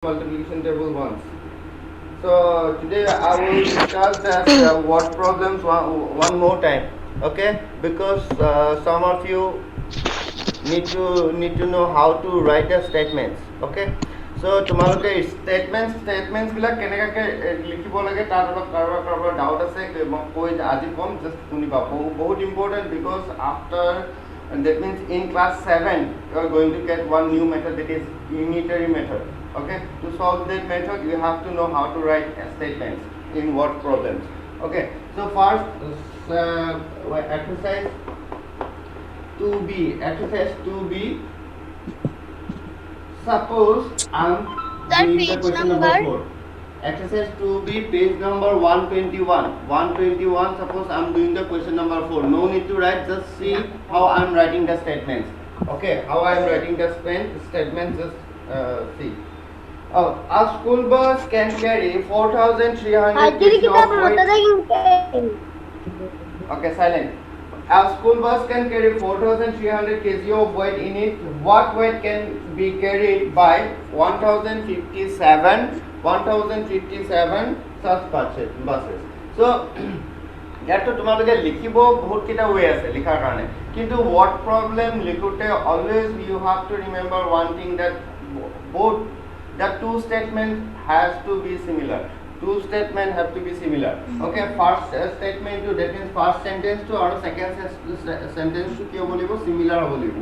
multiplication table once. So today I will discuss that word problems one more time. Okay, because some of you need to know how to write the statements. Okay, so তোমালোকে statements বিলাক কেনেকৈ লিখিব লাগে তাত অলপ কাৰোবাৰ doubt আছে মই কৈ আজি ক'ম জাষ্ট শুনিবা বহুত important because after and that means in class 7 you are going to get one new method, that is unitary method. Okay, to solve that method you have to know how to write statements in word problems. Okay, so first exercise 2b. Exercise 2b. Suppose I'm doing the question number 4. Exercise 2b, page number 121. 121. Suppose I'm doing the question number 4. No need to write, just see how I'm writing the statements. Okay, how I'm writing the statements, just see. A school bus can carry 4,300 kg of weight. Okay, silent. A school bus can carry 4,300 kg of weight in it. What weight can be carried by 1,057 such buses? So, ইয়াতো তোমালোকে লিখিব বহুত কিটা way আছে লিখাৰ কাৰণে কিন্তু word problem লিখোতে always you have to remember one thing, that both the two statements has to be similar. Two statements have to be similar. Okay, first statement to, that means first sentence to or second sentence to কি হ'ব লাগিব, similar হ'ব লাগিব,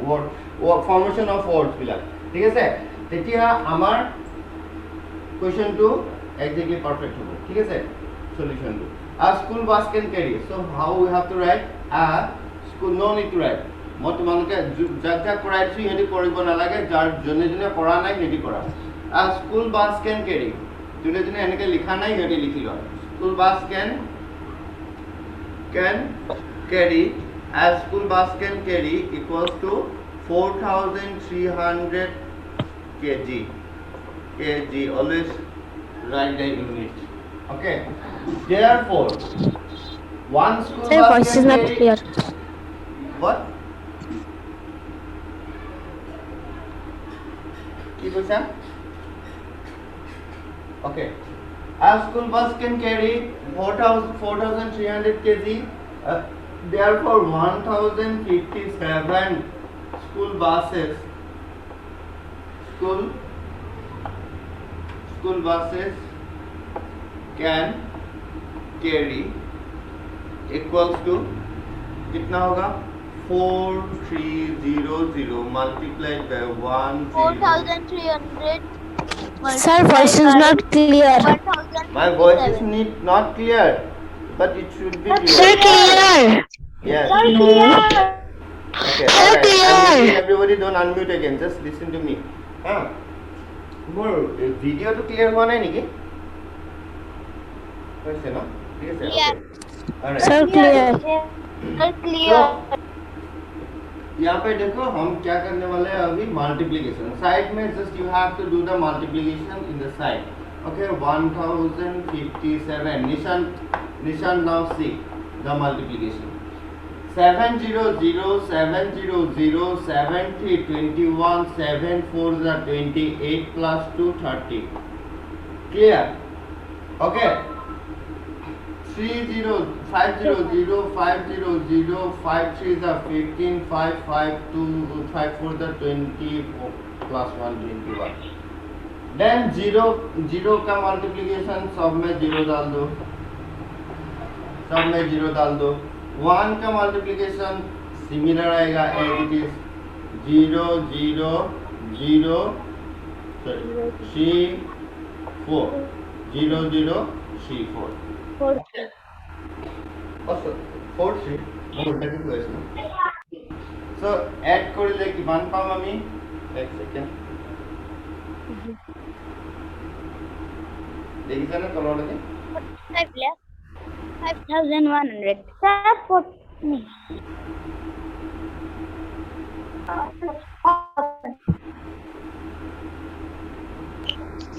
word formation of words বিলাক ঠিক আছে, তেতিয়া আমাৰ question to exactly perfect হ'ব ঠিক আছে solution to. A school bus can carry, so how we have to write a school, no need to write. মই তোমালোকে যাক পঢ়াই দিছোঁ সিহঁতি কৰিব নালাগে, যাৰ যোনে যোনে পঢ়া নাই সিহঁতি কৰা. A school bus can carry, যোনে যোনে এনেকৈ লিখা নাই সিহঁতি লিখি লোৱা. School bus can carry, a school bus can carry equals to 4,300 kg. Always write the unit. Okay, therefore one school bus voice can is not carry clear. what? কি কৈছা? Okay, a school bus can carry 4,300 kg. Therefore 1,057 school buses can carry equals to कितना होगा 4,300 multiplied by 4,300. Sir, voice is not clear. 1,057. My voice is not clear, but it should be Sir, clear. clear. Yes. Okay, Sir, alright. clear. I'm muting everybody, don't unmute again. Just listen to me. মোৰ ভিডিঅ'টো clear হোৱা নাই নেকি? হৈছে ন? ঠিক আছে, Yeah. okay. Alright. Sir, clear. Clear. यहाँ पे देखो हम क्या करने वाले हैं अभी, मल्टीप्लिकेशन. साइड में just you have to do the multiplication in the side. Okay, 1,057. निशान now see the multiplication. 700 70 21 7 4 28 plus 2 30. Clear? Okay. 30 50 50 5 3 15 5 5 2 5 4 20 plus 1 21. Then 0 का मल्टीप्लिकेशन सब में 0 डाल दो, 1 का मल्टीप्लिकेशन सिमिलर आएगा as it is 0 0 0 C4 0 0 C4 So add কৰিলে কিমান পাম আমি, এক সেকেন্ড দেখিছা না তললৈকে 5,100. Sir, put me.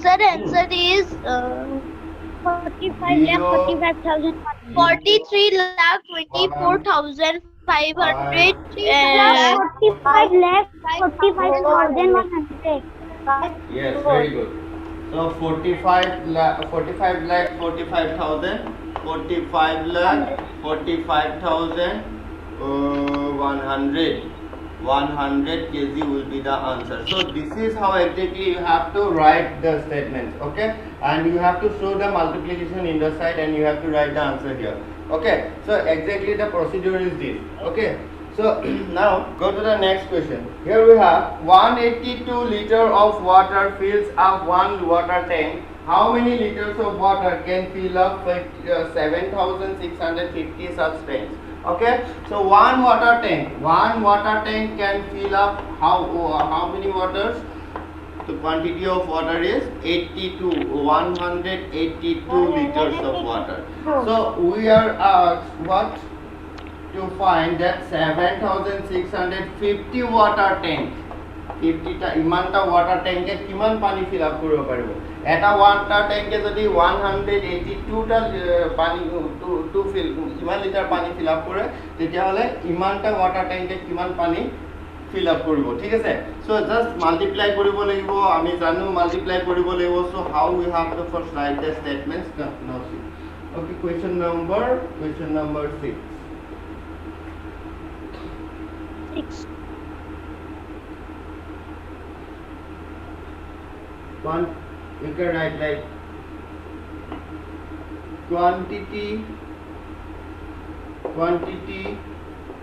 Sir, answer is 45 lakh 45,000. 43 lakh 24,500. 45 lakh 45,100. Yes, very good. So 45 lakh 45 lakh 45,000 45 lakh 45,000 100 kg will be the answer. So this is how exactly you have to write the statements, okay, and you have to show the multiplication in the side and you have to write the answer here, okay. So exactly the procedure is this, okay. So now go to the next question. Here we have 182 liter of water fills up one water tank. How many liters of water can fill up 7,650 such tanks? Okay, so one water tank can fill up how many waters? The quantity of water is 182 liters of water. So we are asked what? To find that 7,650 water tank 50টা ইমানটা water tank এ কিমান পানী fill up কৰিব পাৰিব এটা water tank এ যদি 182টা পানী two fill ইমান litre পানী fill up কৰে তেতিয়া হলে ইমানটা water tank এ কিমান পানী fill up কৰিব ঠিক আছে so just multiply কৰিব লাগিব আমি জানো multiply কৰিব লাগিব so how we have to first write the statements now see okay question number 6 one you can write like quantity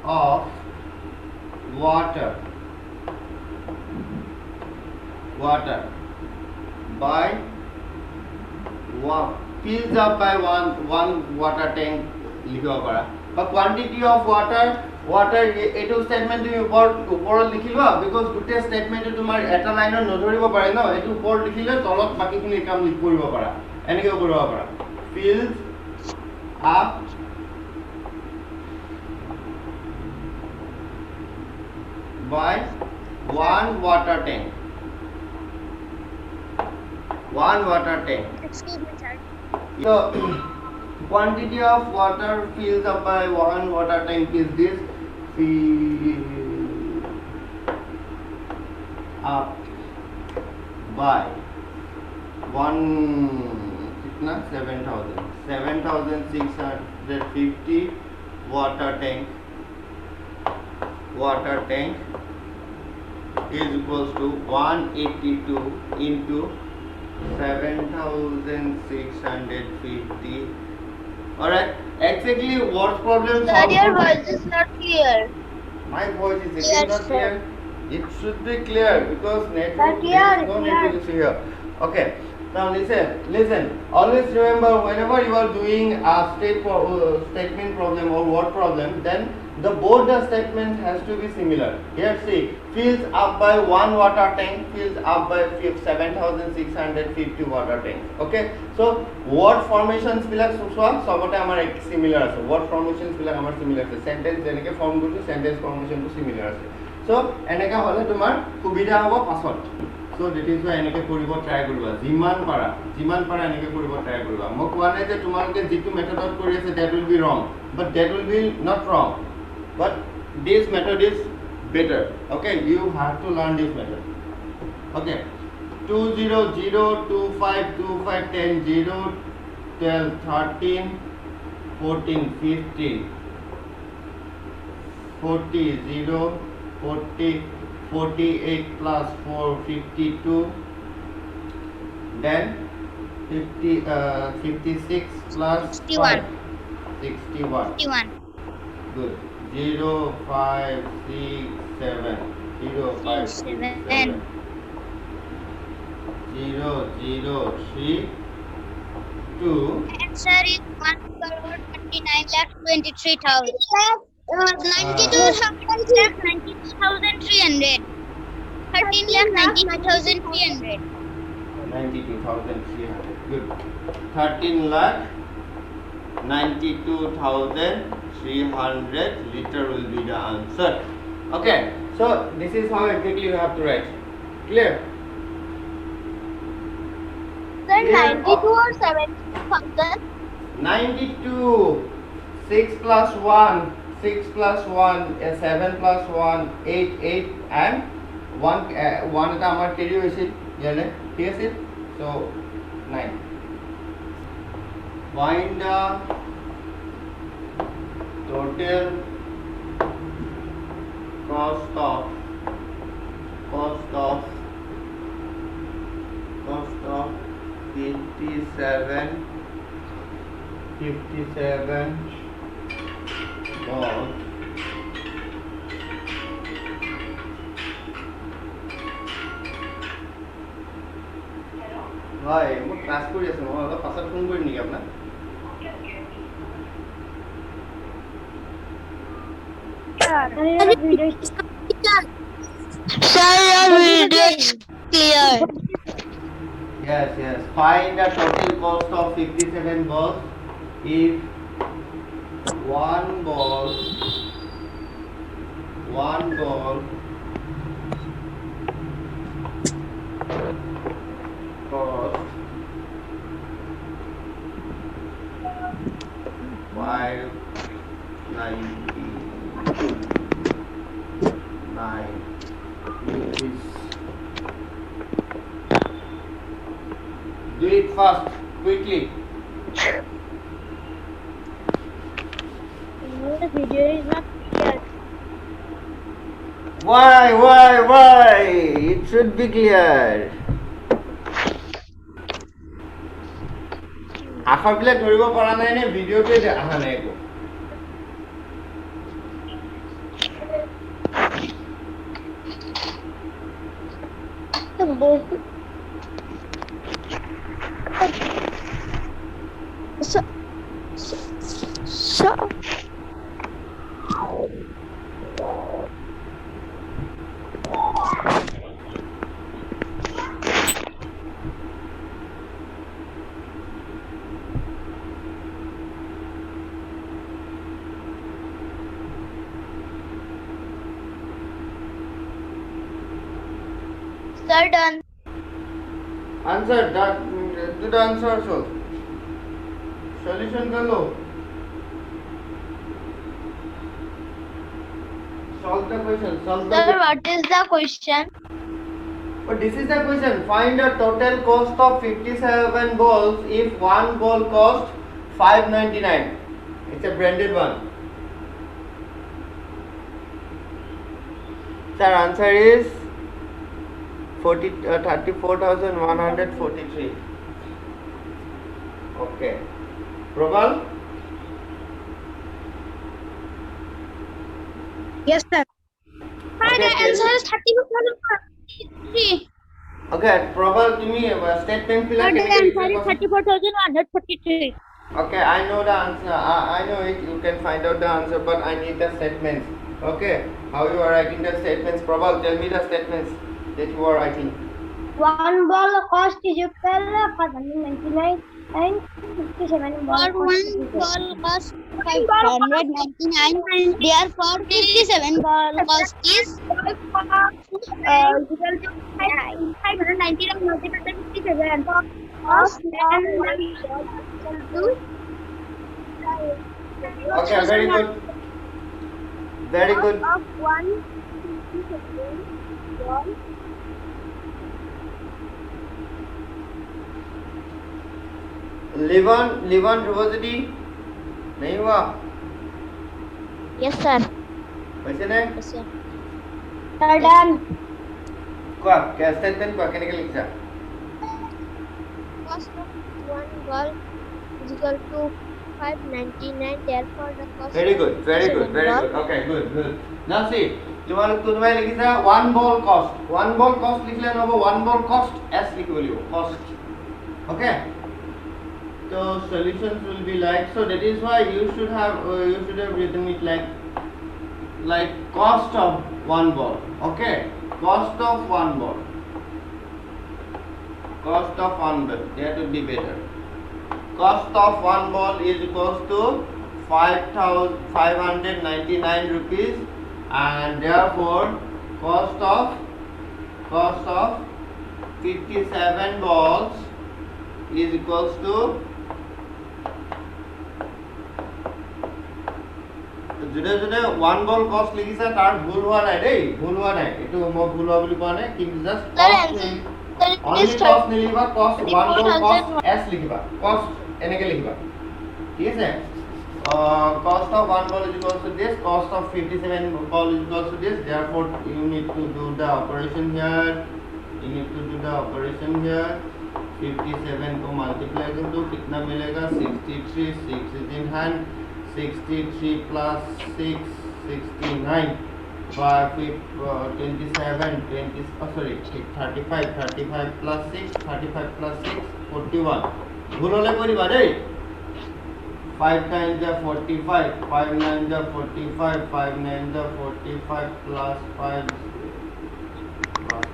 of water by one fills up by one water tank লিখিব পাৰা বা quantity of water এইটো statement তুমি ওপৰত লিখিবা because গোটেই স্টেটমেন্টে তোমাৰ এটা লাইনত নধৰিব পাৰে ন এইটো ওপৰত লিখিলে তলত বাকিখিনি কাম লিখ কৰিব পাৰা এনেকৈ কৰিব পাৰা fills up by one water tank Excuse me, sir. so quantity of water fills up by one water tank is this fill up by one kitna 7,650 water tank is equals to 182 into 7,650. Alright, exactly what problem Sir, solve your for- voice is not clear. My voice is Yes, not sir. clear. It should be clear because network But clear, there is no clear. network issue here. Okay. Now listen. Always remember whenever you are doing a statement problem or word problem, then the both the statement has to be similar. Here see, fills up by one water tank, fills up by 7,650 water tank. Okay. So word formations bilak sobote amar similar ase. Word formations bilak amar similar ase. Sentence jeneke form korchu sentence formation to similar ase. So eneka hole tumar subidha hobo pasot. So that is why eneke koribo try koriba jiman para eneke koribo try koriba mo koa nai je tumaloke jitu method kori ase that will be wrong but that will be not wrong but this method is better okay you have to learn this method okay 2 0 0 2 5 2 5 10 0 12 13 14 15 40 0 40 48 plus 4 52 then 56 plus 61. 61 51. good 0 5 6 7 0 5 6 7 0 0 3 2 Answer is 1,29,23,000. 92,300. 13,92,300. 92,300 good 13 lakh 92,300 liter will be the answer okay so this is how exactly you have to write clear Sir, Yeah. 92 or 7,000? 92 6 plus 1 6 plus 1 7 plus 1 8 8 and 1 1 এটা আমার carry হৈছিল ইয়ালে ঠিক আছে So 9. Find the total cost of 57 balls হয় মই class কৰি আছো মই অলপ পাছত ফোন কৰিম নেকি আপোনাক Sir, your video is clear. Yes. Find the total cost of 57 balls if one ball cost 599 rupees. Do it fast, quickly. The video is not clear. Why? It should be clear. আখৰবিলাক ধৰিব পৰা নাই নে ভিডিঅ'টোৱে আহা নাই একো So, Sir, done. Answer do the answer also solution कर लो solve the question Sir, what is the question? But this is the question. Find the total cost of 57 balls if one ball cost 599. It's a branded one. Sir, answer is 34,143. Okay. Prabal? yes, sir. The answer is 34,143. Okay, Prabal, give me a statement. Sir, the answer is 34,143. Okay, I know the answer. I know it. You can find out the answer, but I need the statements. Okay, how you are writing the statements? Prabal, tell me the statements that you are writing. One ball cost is equal to 599 and 57 ball For one ball cost 599, therefore 57 ball cost is equal to 599 multiplied by 57. Cost Okay, very good. Very good. Of 157 ball. लिवन Dhruvajyoti नहीं हुआ yes, sir. वैसे ने Yes, sir. Sir, done. क्या statement क्या कहने के लिखा Cost of one ball is equal to 599. Therefore, the cost. very good okay good now see तुम्हारे लिखा one ball cost लिखले ना वो one ball cost s लिखो लियो cost okay so solutions will be like so that is why you should have written it like cost of one ball okay cost of one ball that would be better cost of one ball is equals to 5,599 rupees and therefore cost of 57 balls is equals to जुदे one ball cost লিখিছে তাৰ ভুল হোৱা নাই দেই ভুল হোৱা নাই এটো মই ভুল হোৱা বুলি কোৱা নাই কিন্তু just Sir, only cos নিলিবা cos 1 ball cos s লিখিবা cos এনেকে লিখিবা ঠিক আছে cost of 1 ball is equal to this cost of 57 ball is equal to this therefore you need to do the operation here 57 को multiply कर दो कितना मिलेगा 63 6 is in hand 63 plus 6 69 35 plus 6 41 ভুল হলে করিবা দেই 5 times the 45 5 9 the 45 5 9 the 45 plus 5 plus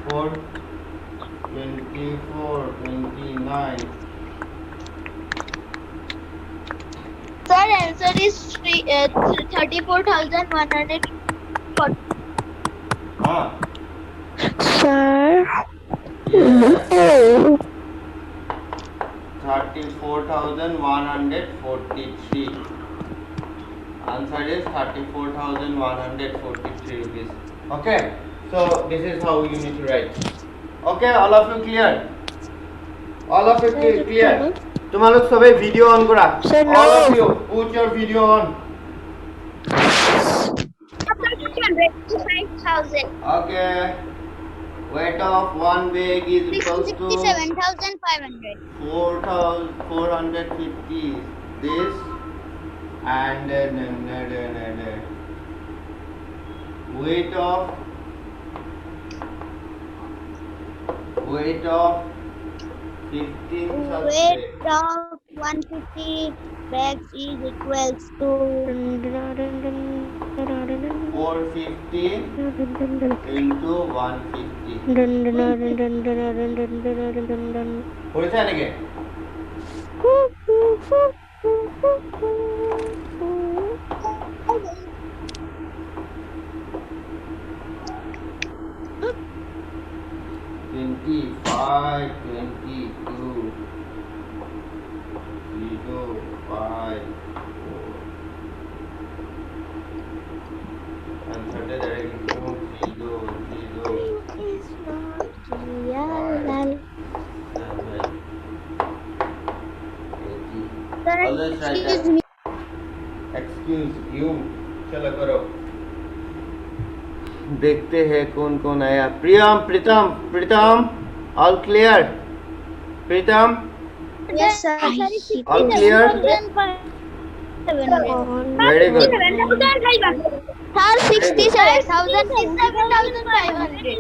4 24 29 Sir, answer is 34,140. हाँ Sir. 34,143 answer is 34,143 rupees okay so this is how you need to write okay all of you clear clear তোমালোক সবে video on করা Sir, no. all of you put your video on 5,000. okay weight of one bag is equal to 67,500. 4,450 this and weight of 15 such Weight of 150 bags is equals to 450 into 150 পড়েছে নাকি Five, 22, 0, 5, 4. And third direction 0, 0. is not real. Always write that. Excuse you. चलो करो देखते हैं कौन कौन आया प्रीतम all clear Pritam Yes, sir. All clear? Very good. Sir, 67,500.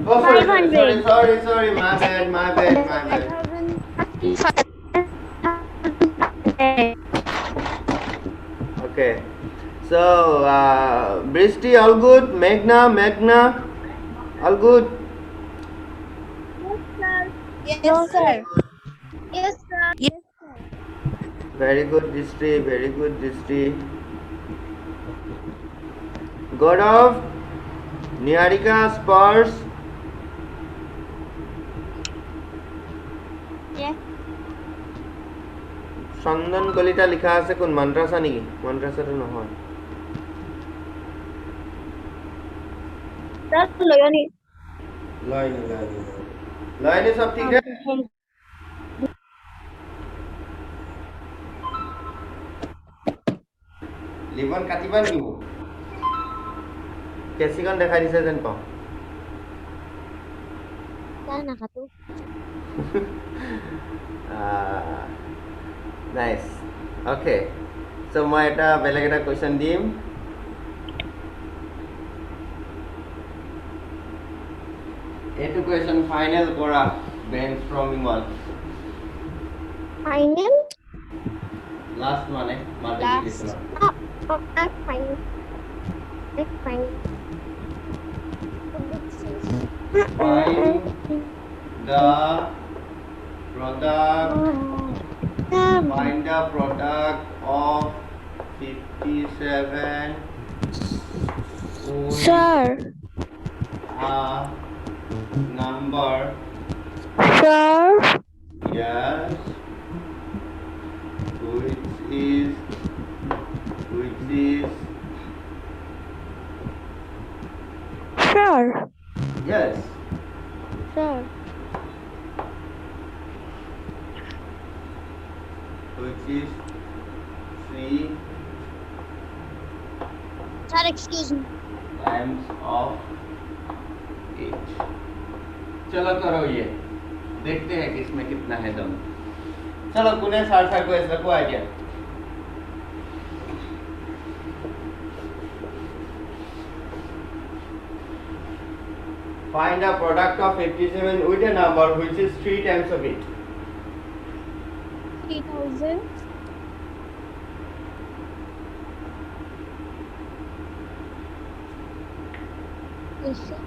Oh, sorry. My bad. Okay. So, Brishti, all good? Meghna, all good? Yes, sir. Yes, sir. Very good, Drishti. God of Niharika Spurs. Yeah. চন্দন কলিতা লিখা আছে কোন মাদ্রাসা নেকি মাদ্রাসাটো নহয় লয়নি সব ঠিক আছে লিবন কাটিবা নেকি কেচিকন দেখাই দিছে যেন পাওঁ Nice. Okay. So মই এটা বেলেগ এটা কোৱেশ্চন দিম এইটো কোৱেশ্চন ফাইনেল কৰা ব্ৰেইনষ্টৰ্মিং ওয়ান Final? লাষ্ট মানে multiplication That's fine. That's fine. find the product of 57 with Sir. a number Sir. yes which is Sure. Yes. Sure. Which is 3 Sir, excuse me. times of 8. चलो करो ये, देखते हैं कि इसमें कितना है दम। चलो कुने सार को ऐसा को idea. Find a product of 57 with a number which is 3 times of it. 3000. Yes, sir.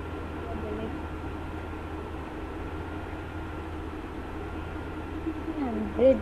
100.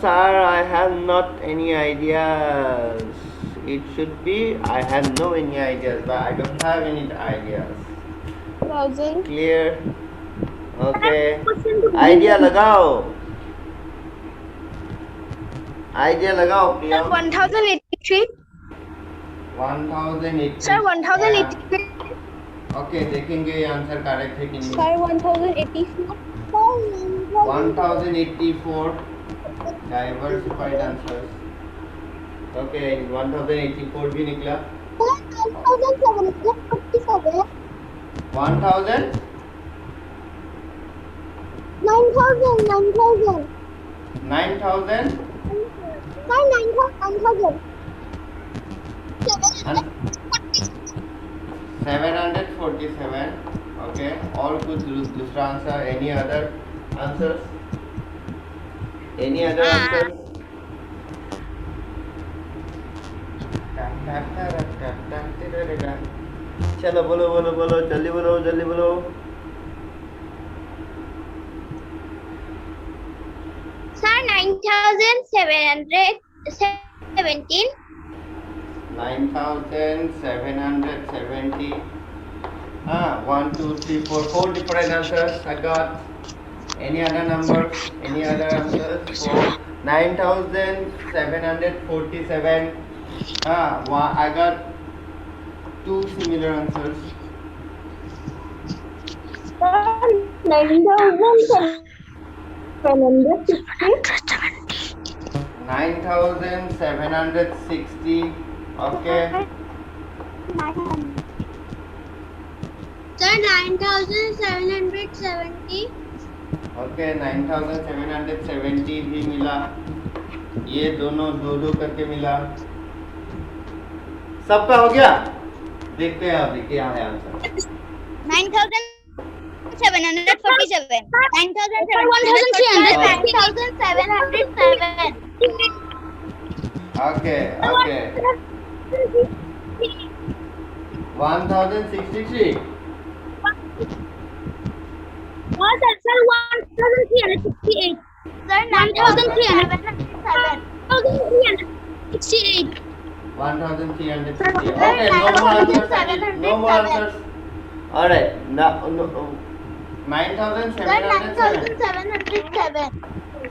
Sir, I have not any ideas. It should be, I have no any ideas, but I don't have any ideas. 1000. Clear? Okay. Idea लगाओ. Idea लगाओ Sir, प्रियम. 1083. 1080. Sir, 1083. Okay, देखेंगे ये answer correct है कि नहीं. Sir, 1084. 1084 diversified answers. Okay, 1084 भी निकला. 1047. 1000 9,000. 9,000. 9000 Sir, 9,000. 747. Okay, all good. दूसरा answer. Any other answers? Any other answers? चलो बोलो बोलो बोलो जल्दी बोलो जल्दी बोलो. Sir, 9717. 9770. 1 2 3 4 4 different answers I got. Any other numbers? Any other answers? 9747. I got 2 similar answers. 9760. Okay. Sir, 9770. Okay, 9770 भी मिला. ये दोनों दो दो करके मिला. सबका हो गया. देखते हैं अभी क्या है answer. 9747. 9707. Okay, okay. 1063. Sir, 1,368. Sir, 1,368. 1360. Okay, no more answers. No more answers. All right. Now, no, 9707.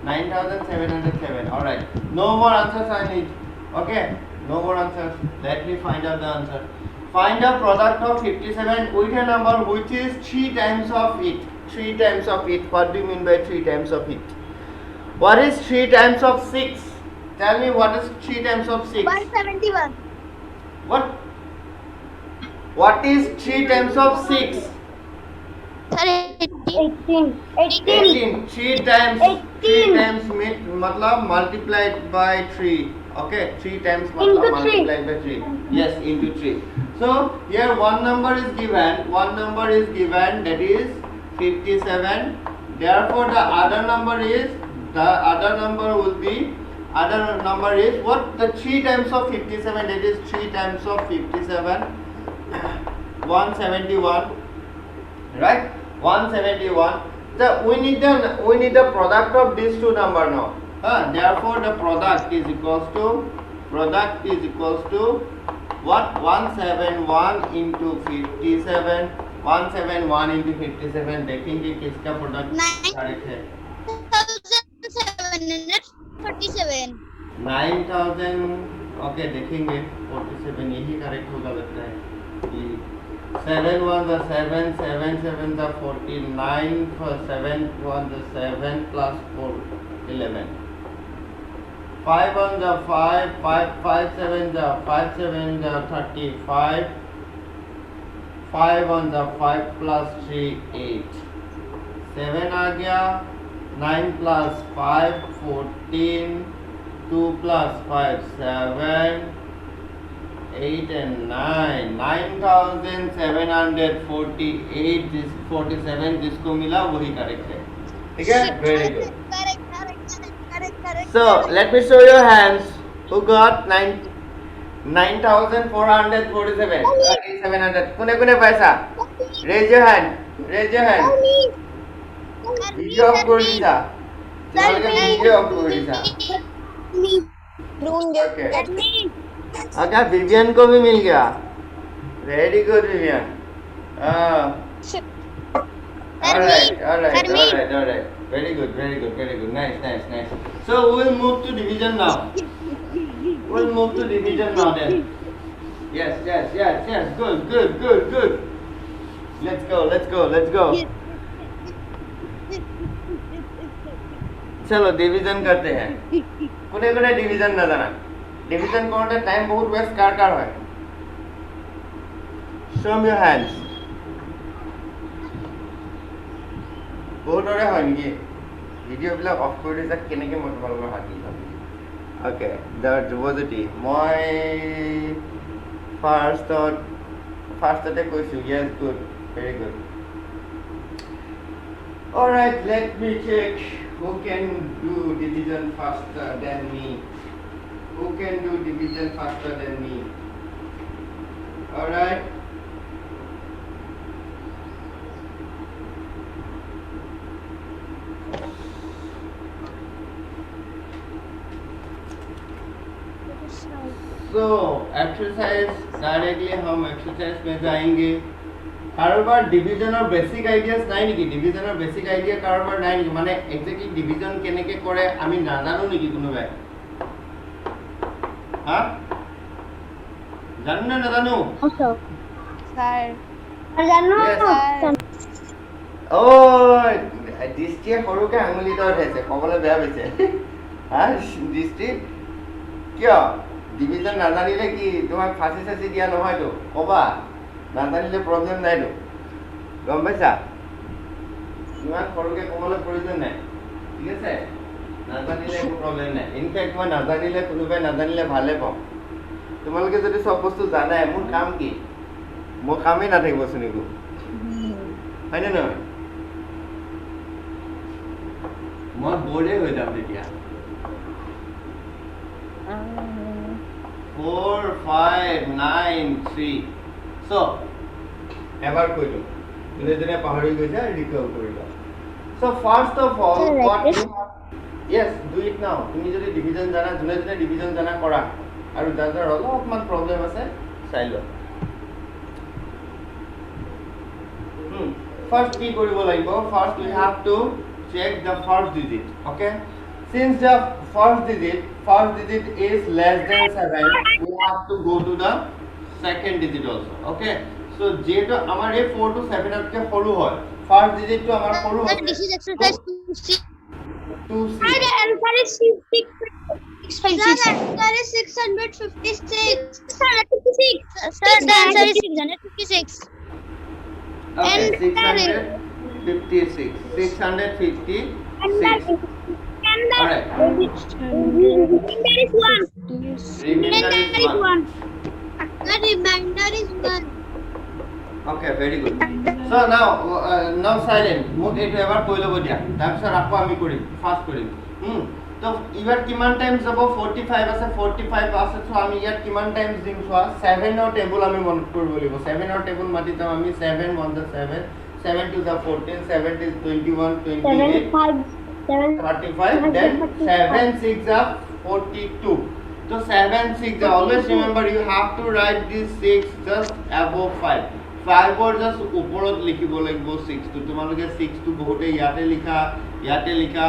9707. All right. No more answers I need. Okay. No more answers. Let me find out the answer. Find a product of 57 with a number which is 3 times of it. 3 times of it. What do you mean by 3 times of it? What is 3 times of 6? Tell me what is 3 times of 6? 171. What? What is 3 times of 6? Sir, 18. 18. 3 times. 3 18. times मतलब multiplied by 3. Okay, 3 times Into मतलब 3. multiplied by 3. Yes, into 3. So here one number is given. One number is given, that is 57. Therefore the other number will be Other number is what? The 3 times of 57. That is 3 times of 57. 171. Right? 171. So we need the product of these two numbers now. Therefore, the product is equals to what? 171 into 57. 171 into 57. देखेंगे किसका product correct है. 9,747. 9,000. Okay, देखेंगे 47 यही correct होगा लगता है. 7 1 the 7, 7 7 the 49, 7 1 the 7 plus 4 11. 5 1 the 5, 5 7 the 5 7 the 35. 5 1 the 5 plus 3 8. 7 आ गया. 9 plus 5 14. 2 plus 5 7. 8 and 9. 9,748. This 47 जिसको मिला वही करेक्ट है. ठीक है? Very good. Correct. So let me show your hands. Who got 9,447? 700. কোনে পাইছা? Raise your hand. Video off কৰি দিছা? তোমালোকে video off কৰি দিছা? Okay. अच्छा विवियन को भी मिल गया. Very good, Vivian. Alright. Very good. Nice. So we'll move to division now. Then. Yes. Good. Let's go. चलो डिवीजन करते हैं. कोने डिवीजन ना जाना. डिवीजन करते टाइम बहुत वेस्ट कार হয়. Show me your hands. বহুতৰে হয় নেকি? ভিডিঅ' বিলাক অফ কৰি দিছা কেনেকৈ মই তোমালোকৰ হাতি ভাবি. ওকে দ্য যুৱজ্যোতি মই ফাৰ্ষ্টতে কৈছোঁ. Yes, good, very good. Alright, let me check who can do division faster than me. Alright. So exercise directly हम एक्सरसाइज में जाएंगे. কাৰোবাৰ ডিভিজনৰ বেসিক আইডিয়াস নাই নেকি? ডিভিজনৰ বেসিক আইডিয়া কাৰোবাৰ নাই নেকি? মানে এক্স্যাক্টলি ডিভিজন কেনেকৈ কৰে আমি নাজানো নেকি কোনোবাই? জানো না নাজানো? Sir. জানো দৃষ্টিয়ে সৰুকে আঙুলি তলত আছে. ক'বলৈ বেয়া পাইছে. দৃষ্টি কিয় ডিভিজন নাজানিলে কি তোমাক ফাঁচি দিয়া নহয়তো? ক'বা নাজানিলে প্ৰব্লেম নাইতো. গম পাইছা? ইমান সৰুকে ক'বলৈ প্ৰয়োজন নাই. ঠিক আছে? নাজানিলে একো প্ৰব্লেম নাই. ইনফেক্ট মই নাজানিলে কোনোবাই নাজানিলে ভালে পাওঁ. তোমালোকে যদি চব বস্তু জানাই মোৰ কাম কি? মোৰ কামেই নাথাকিবচোন একো. হয়নে নহয়? মই বৰ্ডে হৈ যাম তেতিয়া. 4 5 9 3. So এবাৰ কৈ দিওঁ. যোনে পাহৰি গৈছে ৰিকল কৰিবা. So first of all what you have, yes, do it now. তুমি যদি ডিভিজন জানা যোনে ডিভিজন জানা কৰা আৰু যাৰ অলপমান প্ৰব্লেম আছে চাই লোৱা. First কি কৰিব লাগিব? First we have to check the first digit. Okay? Since the first digit is less than 7, we have to go to the second digit also. Okay? So যেটো আমাৰ এই 4 to 7 তকৈ সৰু হয়, ফাৰ্স্ট ডিজিটটো আমাৰ সৰু হয়. This is exercise 2C. Sir, the answer is 656. Sir, the answer is 656. Sir, 56. Sir, the answer is 656. Okay, And 656. 656. Alright. Remainder is 1. Remainder is 1. The remainder is 1. Okay, very good. So now silent. মোক এইটো এবাৰ কৈ ল'ব দিয়া. তাৰপিছত আকৌ আমি কৰিম. Fast কৰিম. তো ইয়াত কিমান টাইমছ যাব 45 আছে 45 আছে সো আমি ইয়াত কিমান টাইমছ দিম চোৱা 7 ৰ টেবুল আমি মনত কৰিব লাগিব 7 ৰ টেবুল মাতি যাম আমি 7 1 the 7 7 2 the 14 7 is 21 28 35 then 7 6 are 42 so 7 6 always remember you have to write this 6 just above 5 5 or just ওপৰত লিখিব লাগিব 6 তো তোমালোকে 6 তো বহুতে ইয়াতে লিখা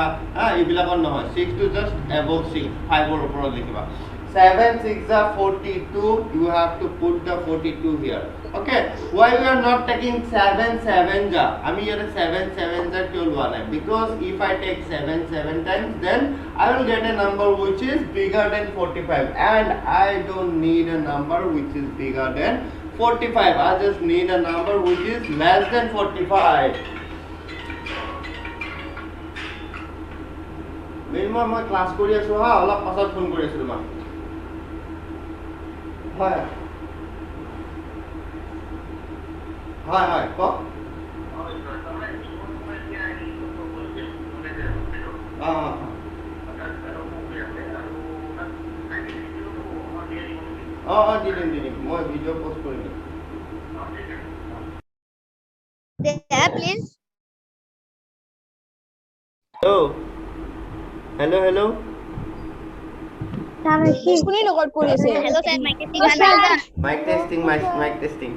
এইবিলাকৰ নহয় 6 to just above 6 5 ৰ ওপৰত লিখিবা 7 6 are 42 you have to put the 42 here okay why we are not taking 7 7 ja ami here 7 7 ja kyun loa nai because if I take 7 7 times then I will get a number which is bigger than 45 and I don't need a number which is bigger than 45 I just need a number which is less than 45 minimum মই class কৰি আছো হা অলপ পাছত phone কৰি আছো তোমাক হয় হয় হয় ক দিদিম মই ভিডিঅ' পোষ্ট কৰি দিম There, please. hello কোনে ৰেকৰ্ড কৰি আছে Hello, sir. Mic testing. mic testing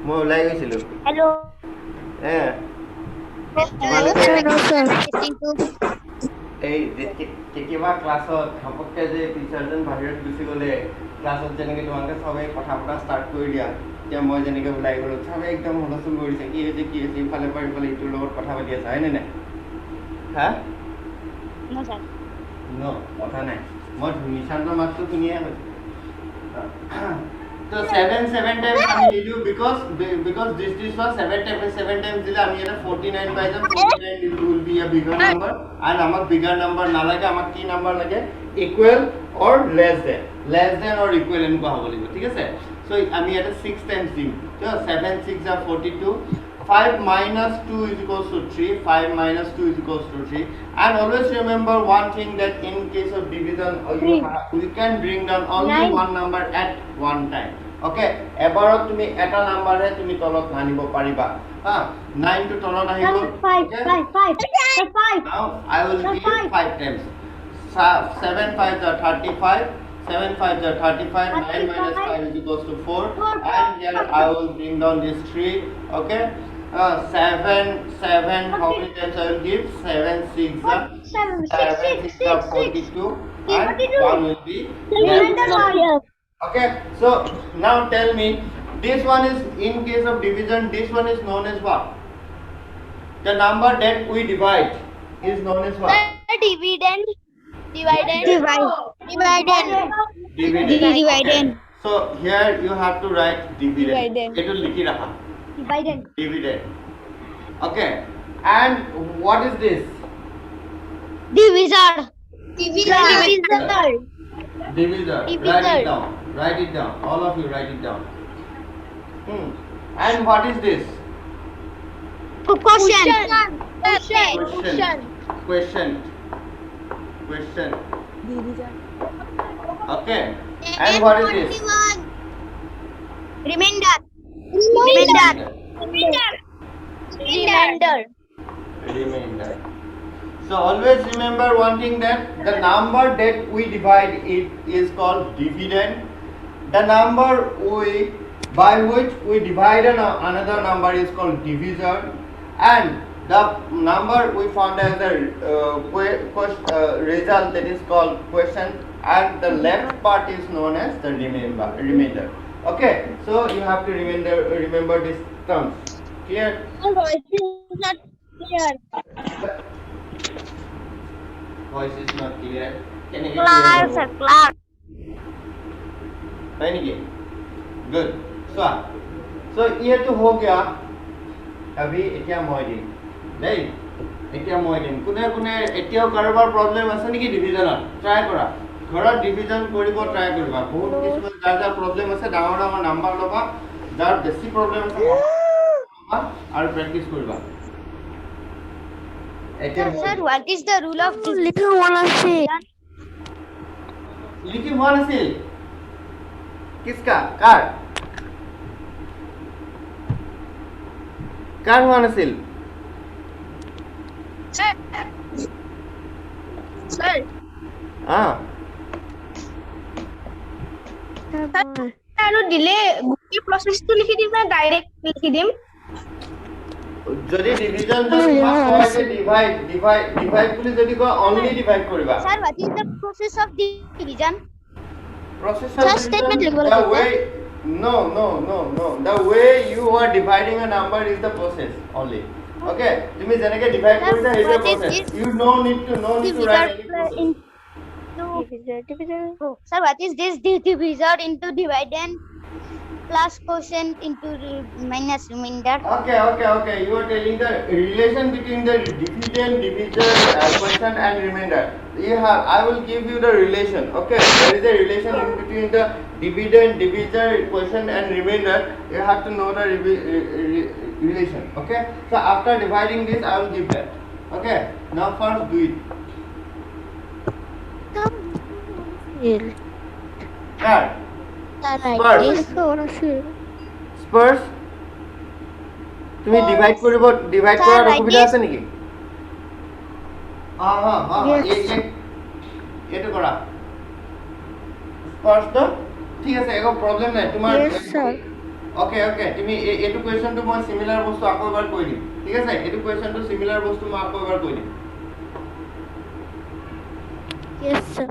মই ওলাই গৈছিলো Hello. Hello, sir. Mic testing too. এই কেতিয়াবা ক্লাছত ঘপককৈ যে টিচাৰজন বাহিৰত গুচি গ'লে ক্লাছত যেনেকৈ তোমালোকে চবেই কথা পতা ষ্টাৰ্ট কৰি দিয়া এতিয়া মই যেনেকৈ ওলাই গ'লোঁ চবেই একদম হুলস্থুল কৰিছে কি হৈছে ইফালে পৰা ইফালে ইটোৰ লগত কথা পাতি আছে হয়নে নাই হা No, sir. ন কথা নাই মই নিশান্তৰ মাতটো শুনিয়ে হৈছোঁ So 7 times আমি নিদিও because this was 7 times দিলে আমি এটা 49 পাই যাম 49 will be a bigger number and আমাক bigger number নালাগে আমাক কি নাম্বাৰ লাগে equal or less than or equal এনেকুৱা হ'ব লাগিব ঠিক আছে so আমি এটা 6 times দিম so 7 6 are 42 5 minus 2 is equals to 3 5 minus 2 is equals to 3 and always remember one thing that in case of division you can bring down only one number at one time okay ebarot tumi eta number he tumi tolot nanibo pariba ha 9 to tolot ahibo 5 now I will give 5 times 7 5 are 35 7 5 are 35 9 minus 5 is equals to 4 and here I will bring down this 3 okay 7 how many times I will give 7 6 are 42 and 1 will be okay so now tell me this one is in case of division this one is known as what the number that we divide is known as what Dividend. so here you have to write dividend it will likhi rakha dividend okay and what is this Divisor. divisor write it down all of you write it down and what is this question okay and what is this Remainder. So always remember one thing that the number that we divide it is called dividend. The number by which we divide another number is called divisor, and the number we found as the result that is called quotient, and the left part is known as the remainder. Okay, so you have to remember these terms. Clear? My voice is not clear. Voice is not clear. Can you get Clark, sir, Clark. Good. So ये तो हो गया अभी এতিয়া মই দিম দেই এতিয়া মই দিম কোনে কোনে এতিয়াও কাৰোবাৰ প্ৰবলেম আছে নেকি ডিভিজনত ট্ৰাই কৰা ঘৰত ডিভিজন কৰিব ট্ৰাই কৰিবা বহুত কিছুমান যাৰ প্ৰবলেম আছে ডাঙৰ ডাঙৰ নাম্বাৰ লবা যাৰ বেছি প্ৰবলেম আছে আৰু প্ৰেক্টিস কৰিবা Sir, what is the rule of division? लिखी हुआ नसील किसका कार कार हुआ नसील Sir. Sir. हाँ আৰু দিলে গোটেই প্ৰচেছটো লিখি দিম না ডাইৰেক্ট লিখি দিম যদি ডিভিজন যদি তোমাক কয় যে ডিভাইড বুলি যদি কয় অনলি ডিভাইড কৰিবা Sir, what is the process of division? process Sir, of statement division, লিখিব the লাগিব, way no the way you are dividing a number is the process only okay তুমি যেনেকে ডিভাইড Sir, কৰিছা সেইটো what is process this? you no need to write any process Divisor. Oh, sir, what is this? Divisor into divide and plus quotient into minus remainder. okay you are telling the relation between the dividend divisor quotient and remainder I will give you the relation okay there is a relation in between the dividend divisor quotient and remainder you have to know the relation okay so after dividing this I will give that okay now first do it Car. Spurs. তুমি divide কৰাৰ অসুবিধা আছে নেকি এইটো কৰা স্পাৰ্স তো ঠিক আছে একো প্ৰবলেম নাই তোমাৰ ওকে তুমি এইটো কোৱেশ্চনটো মই সিমিলাৰ বস্তু আকৌ এবাৰ কৈ দিম ঠিক আছে এইটো কোৱেশ্চনটো সিমিলাৰ বস্তু মই আকৌ এবাৰ কৈ দিম Yes, sir.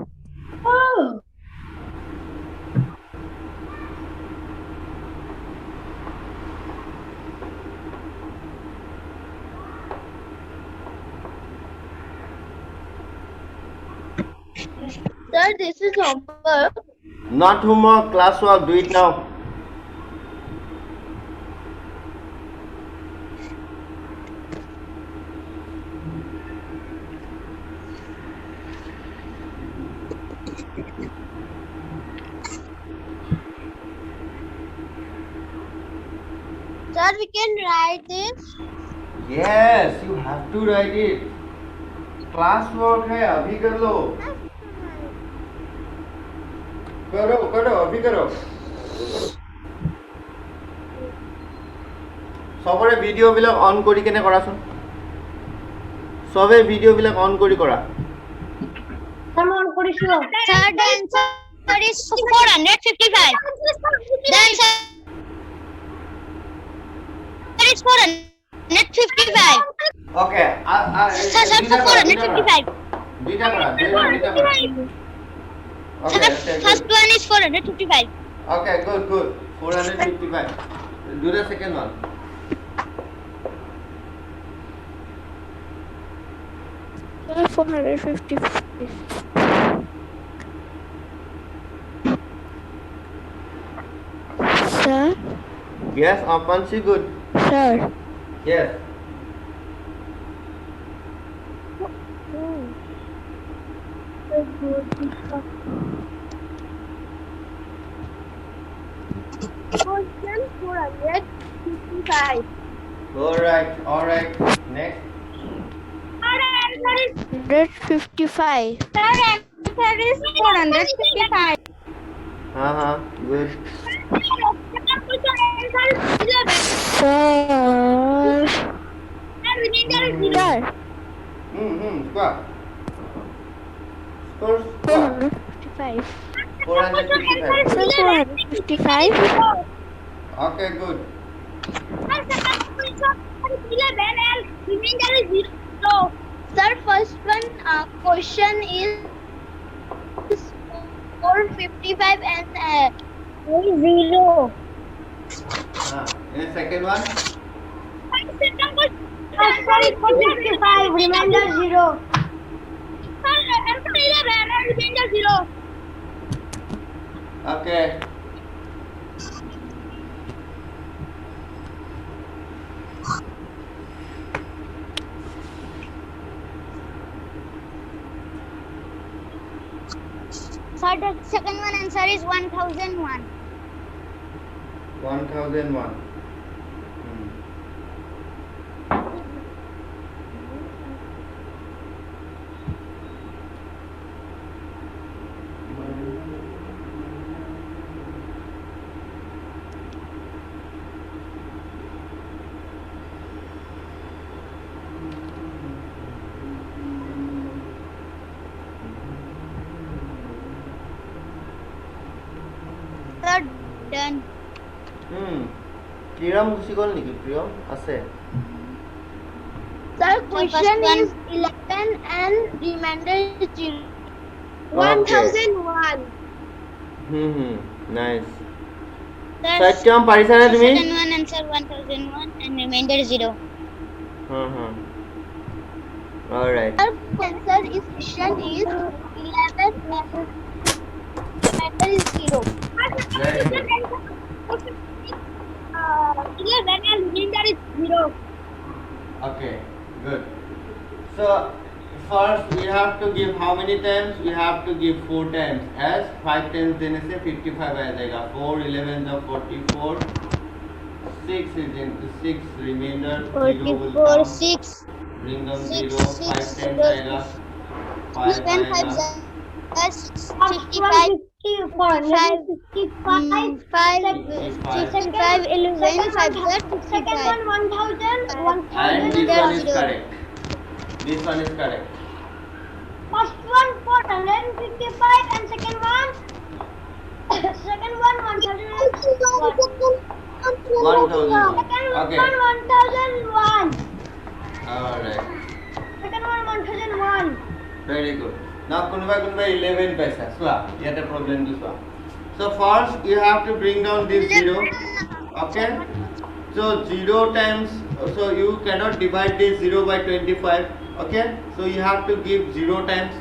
Sir, this is homework. not homework class work do it now Sir, we can write this. yes you have to write it class work है अभी कर लो करो अभी करो सबरे ভিডিও বিলাক অন কৰি কেনে কৰাচোন সবে ভিডিও বিলাক অন কৰি কৰা সমান কৰিছো Sir, the answer is 455. The answer is 455. Okay Sir, 455. দুইটা কৰা Sir, first one is 455. okay good 455 do the second one Sir, 455. Sir, yes Apanshi good sir. yes Question 455. all right next 155. Sir, answer is 455. good Sir. Sir. What? Scores? 455. 455. Sir, 455. Okay, good. Sir, first one question is 455 and 0. And the second one? sorry 455 remainder 0 Okay. Sir, the second one answer is 1001. 1001. Priyam Gucci গ'ল নেকি? প্ৰিয়ম আছে? Sir, So question first one, is 11 and remainder is 0. Okay. 1001. Nice. sir, সত্যম পাৰিছানে তুমি? second one answer 1001 and remainder 0. Alright. Sir, answer is question is 11 and remainder is 0. Very good. 11 and remainder is 0. Okay, good. So first we have to give how many times? We have to give 4 times. As 5 times देने से 55 आ जाएगा. 4 11 the 44. 6 is into 6 remainder 0 will 44, come. 6, Bring down 6, 0. 5 6, times 0. आएगा. 5 7, 5, आएगा. 55, 55, 5, 55, 11, 5, Second 55. one 1000, And this 1000. one is correct. This one is correct. First one 455 and second one 1001. 1000. Second Okay. one 1001. Alright. Second one 1001. Very good. Now kunba 11 paisa. Swa. Yet a problem to swa. So first you have to bring down this 0. Okay. So 0 times. So you cannot divide this 0 by 25. Okay. So you have to give 0 times.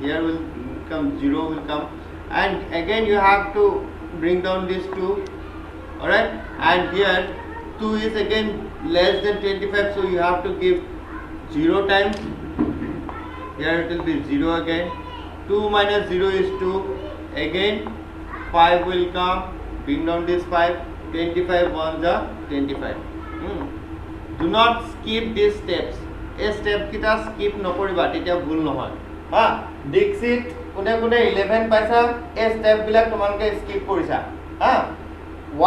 Here will come 0 will come. And again you have to bring down this 2. Alright. And here 2 is again less than 25. So you have to give 0 times. Here it will be 0 again. 2 minus 0 is 2. Again 5 will come. Bring down this 5. 25 1 the 25. Do not skip these steps. A step kita skip নকৰিবা তেতিয়া ভুল নহয় হা Dixit কোনে কোনে 11 পাইছা এই step বিলাক তোমালোকে skip কৰিছা হা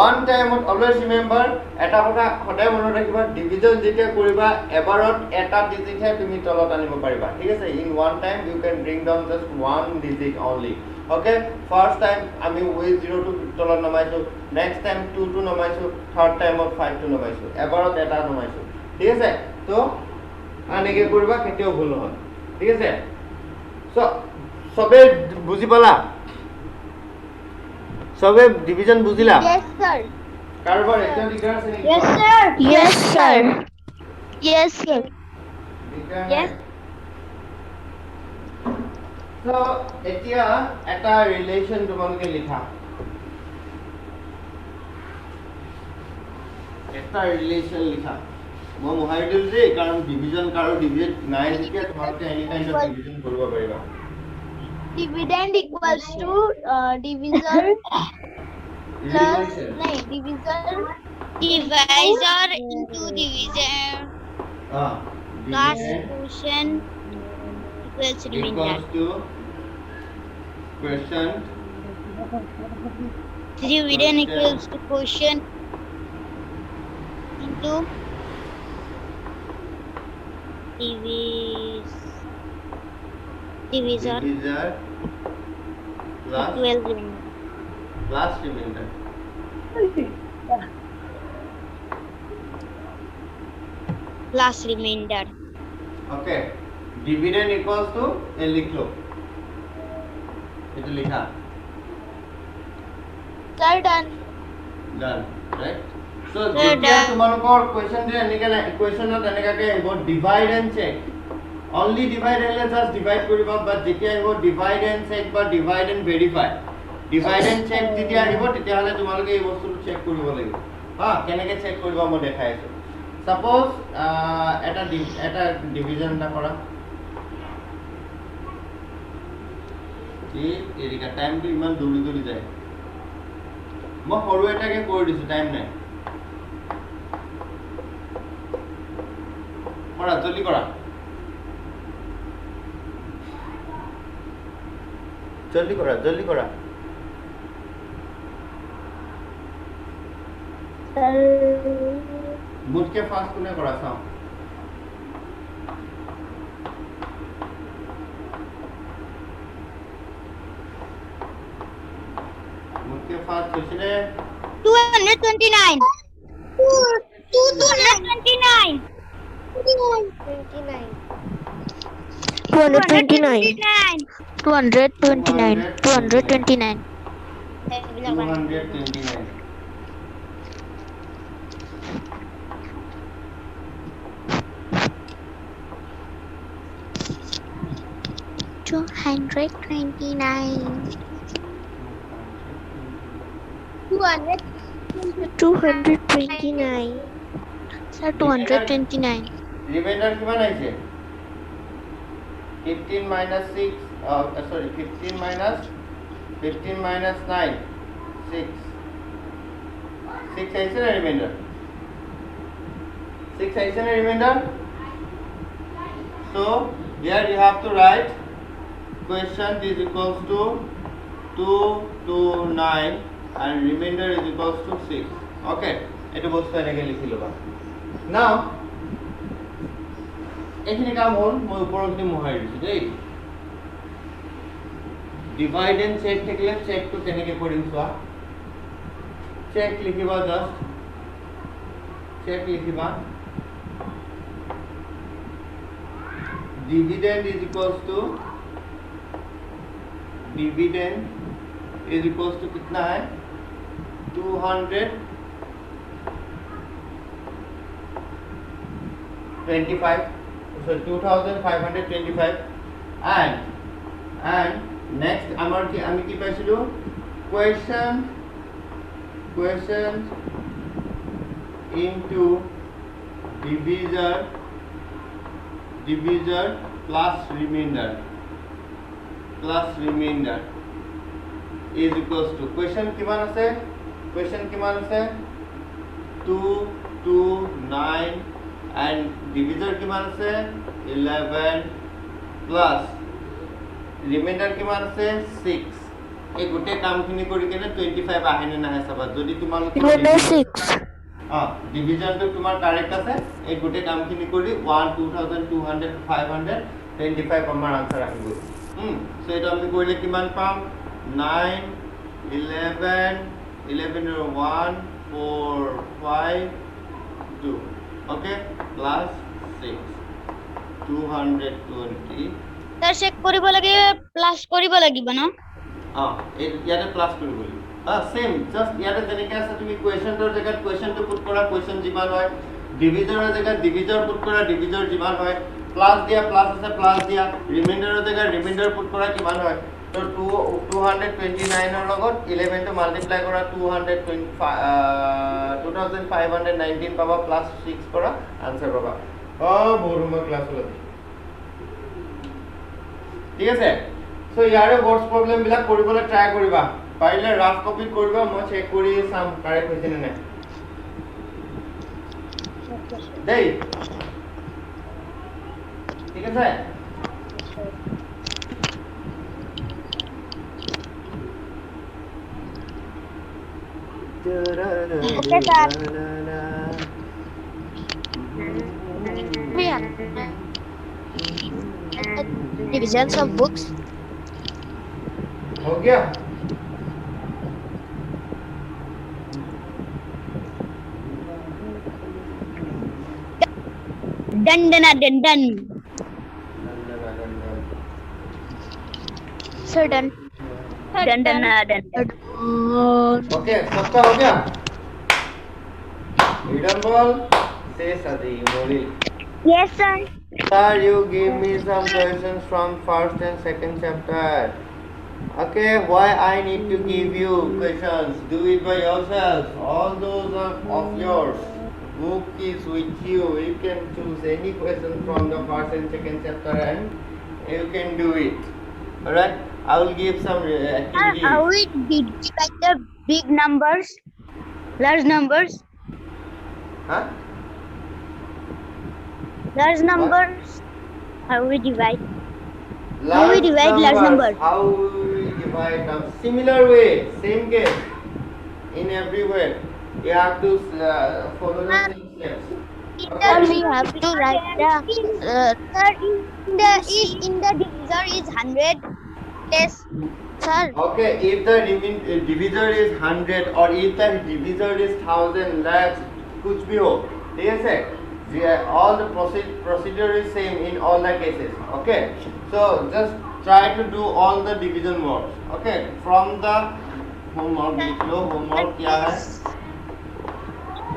one time always remember এটা কথা সদায় মনত ৰাখিবা ডিভিজন যেতিয়া কৰিবা এবাৰত এটা ডিজিট হে তুমি তলত আনিব পাৰিবা ঠিক আছে in one time you can bring down just one digit only okay first time আমি with 0 to তলত নমাইছো next time 2 to নমাইছো third time 5 to নমাইছো এবাৰত এটা নমাইছো ঠিক আছে তো আনেকে কৰিবা কেতিয়াও ভুল নহয় ঠিক আছে সো সবে বুজি পালা সবে ডিভিজন বুজিলা Yes, sir. কারবার এটা লিখা আছে নাকি Yes, sir. Yes, sir. Yes, sir. Yes. So এতিয়া এটা রিলেশন তোমালোকে লিখা এটা রিলেশন লিখা মই মহাই দিল যে কাৰণ ডিভিজন কাৰো ডিভিজন নাই যেতিয়া তোমালোকে এনি টাইম ডিভিজন কৰিব পাৰিবা Dividend equals to divisor plus divisor Divisor into divisor plus dividend quotient equals remainder. equals to quotient Dividend equals to quotient into divisor divisor plus equals remainder. plus remainder Plus remainder. okay dividend equals to a লিখলো এটা লিখা sir done. done right so Sir, যেতিয়া done. তোমালোকৰ question যে এনেকা ইকুৱেশ্যনত এনেকাকে আহিব divide and check only divide আহিলে জাষ্ট ডিভাইড কৰিবা বাট যেতিয়া আহিব ডিভাইড এণ্ড চেক বা divide and verify divide and check যেতিয়া আহিব তেতিয়াহ'লে তোমালোকে এই বস্তুটো চেক কৰিব লাগিব হা কেনেকৈ চেক কৰিবা মই দেখাই আছোঁ সাপোজ এটা ডিভিজন এটা কৰা এৰিকা টাইমটো ইমান দৌৰি দৌৰি যায় মই সৰু এটাকে কৰি দিছোঁ টাইম নাই কৰা জলদি কৰা জলদি কৰা মোতকে ফাষ্ট কোনে কৰা চাওঁ মোতকে ফাষ্ট হৈছিলে 229. 229. 229. 229. 229. 229. 229. 200. 229. Sir, 229. রিমাইন্ডার কিমান আহিছে 15 minus 6 sorry 15 minus 9 6 আহিছে না রিমাইন্ডার 6 আহিছে না reminder so here you have to write question is equals to 229 and remainder is equals to 6 okay এটা বস্তু এনেকে লিখি লবা now এইখিনি কাম হ'ল মই ওপৰখিনি মোহাৰি দিছোঁ দেই ডিভাইড এণ্ড চেক থাকিলে চেকটো কেনেকৈ কৰিম চোৱা চেক লিখিবা জাষ্ট চেক লিখিবা डिविडेंड इज इक्वल्स टू कितना है 2525 and next আমি কি পাইছিলো question into divisor plus remainder is equals to question কিমান আছে 229 and divisor কিমান আছে 11 plus remainder কিমান আছে 6 এই গোটে কামখিনি কৰি কেনে 25 আহে নে নাহে চাবা যদি তোমালোকে Remainder 6. ডিভিজন তো তোমাৰ কারেক্ট আছে এই গোটে কামখিনি কৰি 1 2200 500 25 আমাৰ আনসার আহিব সো এটা আমি কৰিলে কিমান পাম 9 11 11 1 4 5 2 ওকে প্লাস 6 220 তাৰ চেক কৰিব লাগিব প্লাস কৰিব লাগিব ন ইয়াতে প্লাস কৰিব লাগিব सेम जस्ट ইয়াতে যেনেকৈ আছে তুমি কোৱেশ্চনটোৰ জেগাত কোৱেশ্চনটো পুট কৰা কোৱেশ্চন যিমান হয় ডিভিজৰৰ জেগাত ডিভিজৰ পুট কৰা ডিভিজৰ যিমান হয় প্লাস দিয়া প্লাস আছে প্লাস দিয়া ৰিমাইন্ডাৰৰ জেগাত ৰিমাইন্ডাৰ পুট কৰা কিমান হয় তো 229 ৰ লগত 11 টো মাল্টিপ্লাই কৰা 2519 পাবা প্লাস 6 কৰা आंसर পাবা বহুত সময় ক্লাস হল ঠিক আছে সো ইয়াৰে ওয়ার্ডস প্রবলেম বিলাক কৰিবলৈ ট্রাই কৰিবা পাৰিলে ৰাফ কপি কৰিবা মই চেক কৰি চাম কাৰেক্ট হৈছে নে নাই দেই ঠিক আছে Okay, sir. Yeah. Divisions of books. हो गया डन Sir, done. ओके सबका हो गया रीडम बॉल से सदी मोली Yes, sir. Sir, you give me some questions from first and second chapter. Okay, why I need to give you questions? Do it by yourself. All those are of yours. Book is with you. You can choose any question from the first and second chapter and you can do it. Alright, I will give some activities. Are we divide the big numbers, large numbers, Huh? large numbers? How we divide? Large we divide large numbers? How we divide them? Similar way, same case. In everywhere, you have to follow the same steps. Sir, we have to write the Sir, in the divisor is 100. Yes. Sir, Okay, if the divisor is 100 or if the divisor is 1000 lakhs, कुछ भी हो, ठीक है sir? All the procedure is same in all the cases. Okay, so just try to do all the division works. Okay, from the homework लिख लो, homework क्या है?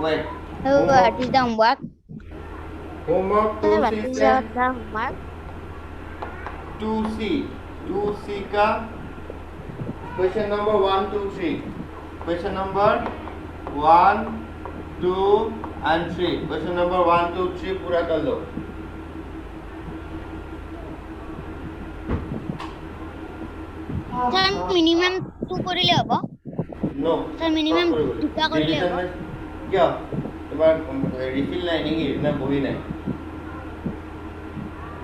Wait. What is the homework? Homework sir, 2C what is से your the homework? 2C का question number 1, 2, 3. Question number 1, 2 and 3. Question number 1, 2, 3 पूरा कर लो. Sir, minimum 2 কৰিলে হ'ব? No. Sir, minimum not কৰিব লাগিব. 2টা কৰিলে Division হ'ব? में क्या? तुम्हार refill নাই নেকি? না বহি নাই?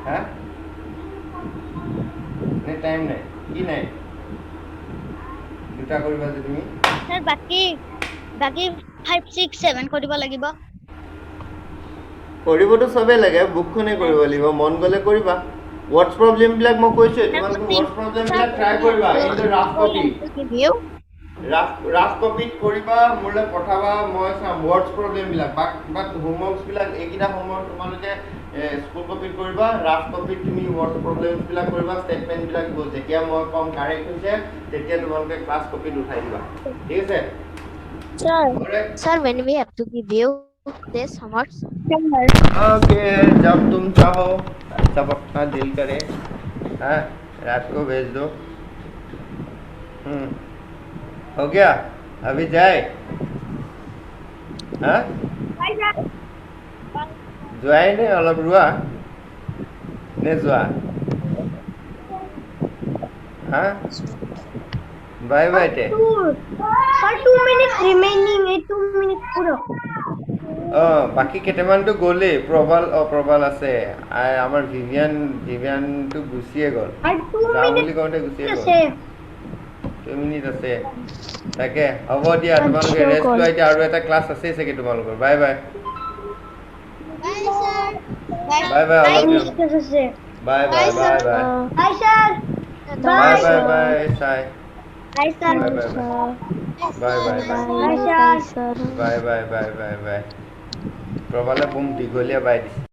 হা? নে টাইম নাই? কি নাই? দুটা কৰিবা যে তুমি? Sir, বাকি 5, 6, 7 কৰিব লাগিব। কৰিবতো চবেই লাগে, বুকখনে কৰিব লাগিব, মন গ'লে কৰিবা। ৱৰ্ডছ প্ৰব্লেমবিলাক মই কৈছোঁৱে, তোমালোকে ৱৰ্ডছ প্ৰব্লেমবিলাক ট্ৰাই কৰিবা in the rough copy. To give you. Rough কপিত কৰিবা, মোলৈ পঠাবা, মই চাম ৱৰ্ডছ প্ৰব্লেমবিলাক। বাট হোমৱৰ্কছবিলাক এইকেইটা হোমৱৰ্ক তোমালোকে স্কুল কপিত কৰিবা, ৰাফ কপিত তুমি ৱৰ্ডছ প্ৰব্লেমছবিলাক কৰিবা, ষ্টেটমেণ্টবিলাক যেতিয়া মই ক'ম কাৰেক্ট হৈছে, তেতিয়া তোমালোকে ক্লাছ কপিত উঠাই দিবা। ঠিক আছে? Sir, Alright. sir, when we have to give you this homework? Okay, जब तुम चाहो सब अपना दिल करे, हाँ, रात को भेज दो। हो गया, अभी जाए, हाँ, যোৱাই নে অলপ ৰোৱা নে যোৱা, हाँ, बाय बाय टे। For 2 minutes remaining, 2 minutes puro. বাকী কেইটামানতো গ'লেই, প্ৰবাল আছে, আমাৰ ভিভিয়ানটো গুচিয়ে গ'ল, And 2 যাওঁ বুলি minutes কওঁতে গুচিয়ে গ'ল। save. 2 মিনিট আছে, তাকে হ'ব দিয়া, তোমালোকে ৰেষ্ট লোৱা, এতিয়া আৰু এটা ক্লাছ আছেই চাগে তোমালোকৰ। Bye bye Bye, sir. Bye bye all of you, Save. Bye bye bye bye Bye, sir. Bye Bye. Bye bye চাই Bye, sir. Bye bye bye bye bye Bye, sir. Bye bye bye bye bye. প্ৰবালে বুম দীঘলীয়া bye দিছে।